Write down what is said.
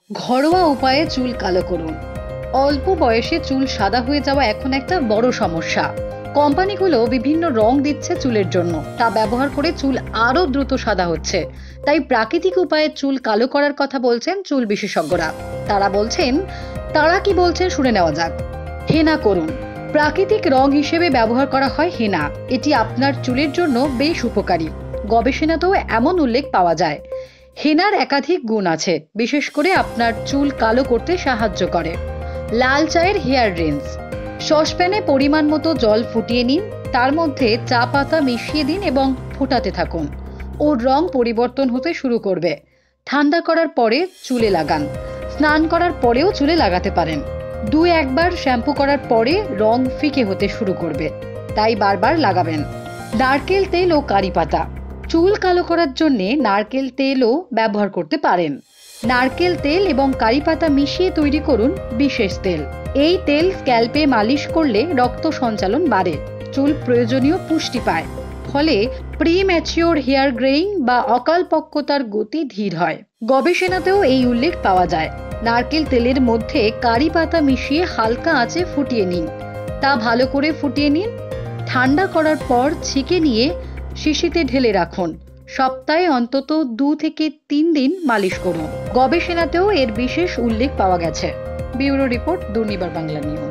ঘরোয়া উপায়ে চুল কালো করুন। অল্প বয়সে চুল সাদা হয়ে যাওয়া এখন একটা বড় সমস্যা। কোম্পানিগুলো বিভিন্ন রং দিচ্ছে চুলের জন্য, তা ব্যবহার করে চুল আরো দ্রুত সাদা হচ্ছে। তাই প্রাকৃতিক উপায়ে চুল কালো করার কথা বলছেন চুল বিশেষজ্ঞরা। তারা কি বলছেন শুনে নেওয়া যাক। হেনা করুন। প্রাকৃতিক রং হিসেবে ব্যবহার করা হয় হেনা। এটি আপনার চুলের জন্য বেশ উপকারী। গবেষণাতেও এমন উল্লেখ পাওয়া যায়। হেনার একাধিক গুণ আছে, বিশেষ করে আপনার চুল কালো করতে সাহায্য করে। লাল চায়ের হেয়ার রিন্স। সসপ্যানে পরিমাণ মতো জল ফুটিয়ে নিন, তার মধ্যে চা পাতা মিশিয়ে দিন এবং ফোটাতে থাকুন। ওর রং পরিবর্তন হতে শুরু করবে। ঠান্ডা করার পরে চুলে লাগান। স্নান করার পরেও চুলে লাগাতে পারেন। একবার শ্যাম্পু করার পরে রং ফিকে হতে শুরু করবে, তাই বারবার লাগাবেন। নারকেল তেল ও কারি পাতা। চুল কালো করার জন্য নারকেল তেলও ব্যবহার করতে পারেন। নারকেল তেল এবং কারি পাতা মিশিয়ে তৈরি করুন বিশেষ তেল। এই তেল স্ক্যাল্পে মালিশ করলে রক্ত সঞ্চালন বাড়ে, চুল প্রয়োজনীয় পুষ্টি পায়। ফলে প্রিম্যাচিওর হেয়ার গ্রেইং বা অকালপক্কতার গতি ধীর হয়। গবেষণাতেও এই উল্লেখ পাওয়া যায়। নারকেল তেলের মধ্যে কারি পাতা মিশিয়ে হালকা আঁচে ফুটিয়ে নিন। তা ভালো করে ফুটিয়ে নিন। ঠান্ডা করার পর ছেঁকে নিয়ে শিশিতে ঢেলে রাখুন। সপ্তাহে অন্তত 2 থেকে 3 দিন মালিশ করুন। গবেষণাতেও এর বিশেষ উল্লেখ পাওয়া গেছে। Bureau report, Durnibar Bangla news.